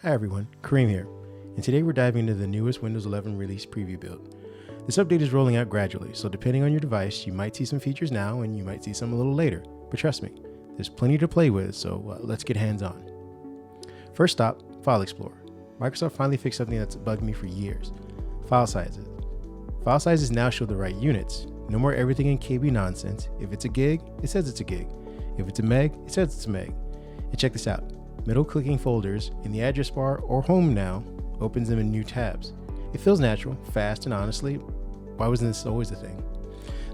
Hi everyone, Kareem here, and today we're diving into the newest Windows 11 release preview build. This update is rolling out gradually, so depending on your device, you might see some features now and you might see some a little later, but trust me, there's plenty to play with, so let's get hands-on. First stop, File Explorer. Microsoft finally fixed something that's bugged me for years, file sizes. File sizes now show the right units, no more everything in KB nonsense. If it's a gig, it says it's a gig. If it's a meg, it says it's a meg. And check this out. Middle-clicking folders in the address bar or home now opens them in new tabs. It feels natural, fast, and honestly, why wasn't this always a thing?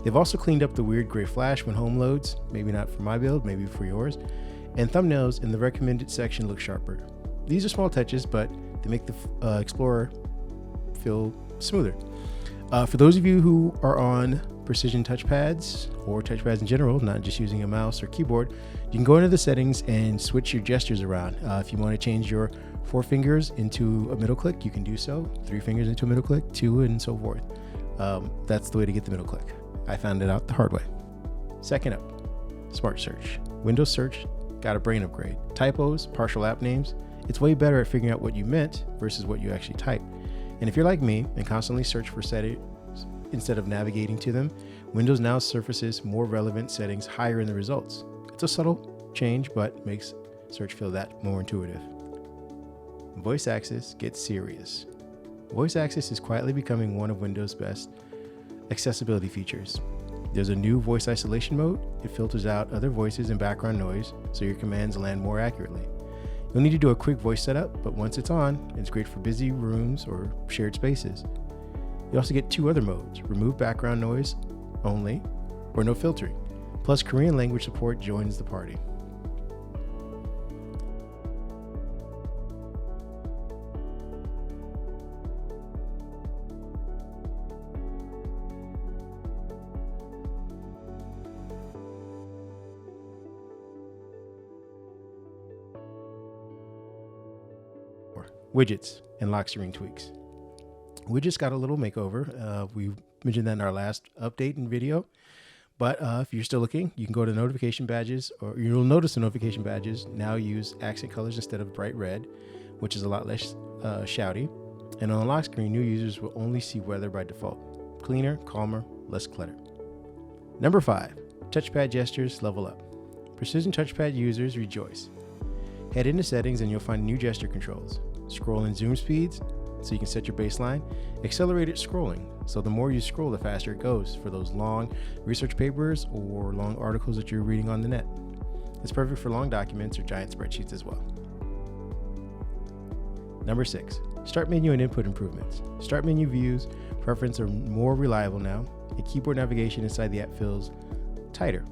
They've also cleaned up the weird gray flash when home loads, maybe not for my build, maybe for yours, and thumbnails in the recommended section look sharper. These are small touches, but they make the Explorer feel smoother. For those of you who are on precision touchpads or touchpads in general, not just using a mouse or keyboard, you can go into the settings and switch your gestures around. If you want to change your 4 fingers into a middle click, you can do so. 3 fingers into a middle click, 2, and so forth. That's the way to get the middle click. I found it out the hard way. Second up, Smart Search. Windows Search got a brain upgrade. Typos, partial app names, it's way better at figuring out what you meant versus what you actually type. And if you're like me and constantly search for settings instead of navigating to them, Windows now surfaces more relevant settings higher in the results. It's a subtle change, but makes search feel that more intuitive. Voice access gets serious. Voice access is quietly becoming one of Windows' best accessibility features. There's a new voice isolation mode. It filters out other voices and background noise so your commands land more accurately. You'll need to do a quick voice setup, but once it's on, it's great for busy rooms or shared spaces. You also get 2 other modes, remove background noise only, or no filtering. Plus Korean language support joins the party. Widgets and lock screen tweaks. Widgets got a little makeover. We mentioned that in our last update and video, but if you're still looking, you can go to notification badges, or you'll notice the notification badges now use accent colors instead of bright red, which is a lot less shouty. And on the lock screen, new users will only see weather by default. Cleaner, calmer, less clutter. Number 5, touchpad gestures level up. Precision touchpad users rejoice. Head into settings and you'll find new gesture controls. Scroll and zoom speeds, so you can set your baseline. Accelerated scrolling, so the more you scroll, the faster it goes for those long research papers or long articles that you're reading on the net. It's perfect for long documents or giant spreadsheets as well. Number 6, start menu and input improvements. Start menu views, preference are more reliable now, and keyboard navigation inside the app feels tighter.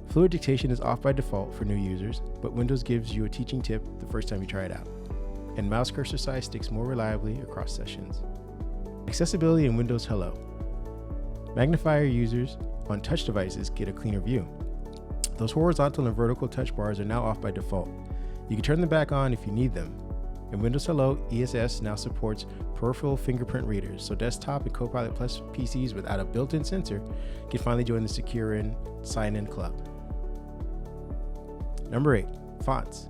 Fluid dictation is off by default for new users, but Windows gives you a teaching tip the first time you try it out. And mouse cursor size sticks more reliably across sessions. Accessibility in Windows Hello. Magnifier users on touch devices get a cleaner view. Those horizontal and vertical touch bars are now off by default. You can turn them back on if you need them. In Windows Hello, ESS now supports peripheral fingerprint readers, so desktop and Copilot Plus PCs without a built-in sensor can finally join the secure and sign-in club. Number 8, fonts,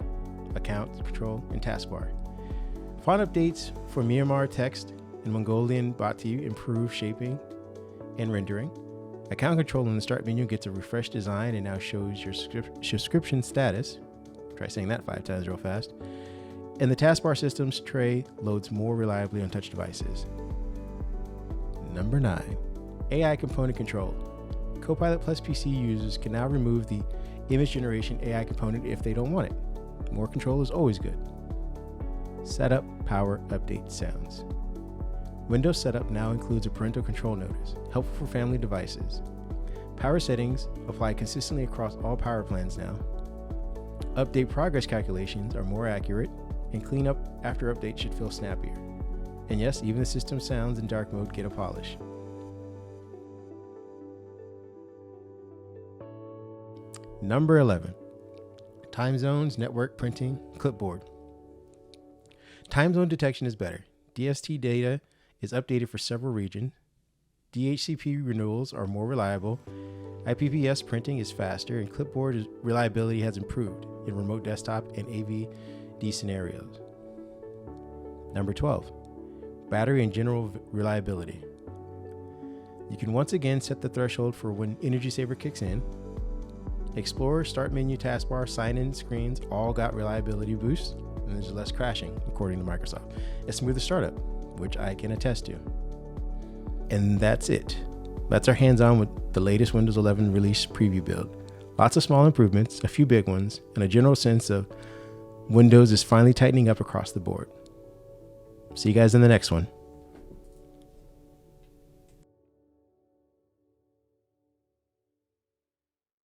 account, control, and taskbar. Font updates for Myanmar text and Mongolian Bati improve shaping and rendering. Account control in the start menu gets a refreshed design and now shows your subscription status. Try saying that 5 times real fast. And the taskbar system's tray loads more reliably on touch devices. Number 9, AI component control. Copilot Plus PC users can now remove the image generation AI component if they don't want it. More control is always good. Setup Power Update sounds. Windows Setup now includes a parental control notice, helpful for family devices. Power settings apply consistently across all power plans now. Update progress calculations are more accurate, and cleanup after update should feel snappier. And yes, even the system sounds in dark mode get a polish. Number 11, time zones, network printing, clipboard. Time zone detection is better. DST data is updated for several regions. DHCP renewals are more reliable. IPPS printing is faster, and clipboard reliability has improved in remote desktop and AVD scenarios. Number 12, battery and general reliability. You can once again set the threshold for when Energy Saver kicks in. Explorer, Start Menu, Taskbar, Sign-In screens all got reliability boosts, and there's less crashing, according to Microsoft. A smoother startup, which I can attest to. And that's it. That's our hands-on with the latest Windows 11 release preview build. Lots of small improvements, a few big ones, and a general sense of Windows is finally tightening up across the board. See you guys in the next one.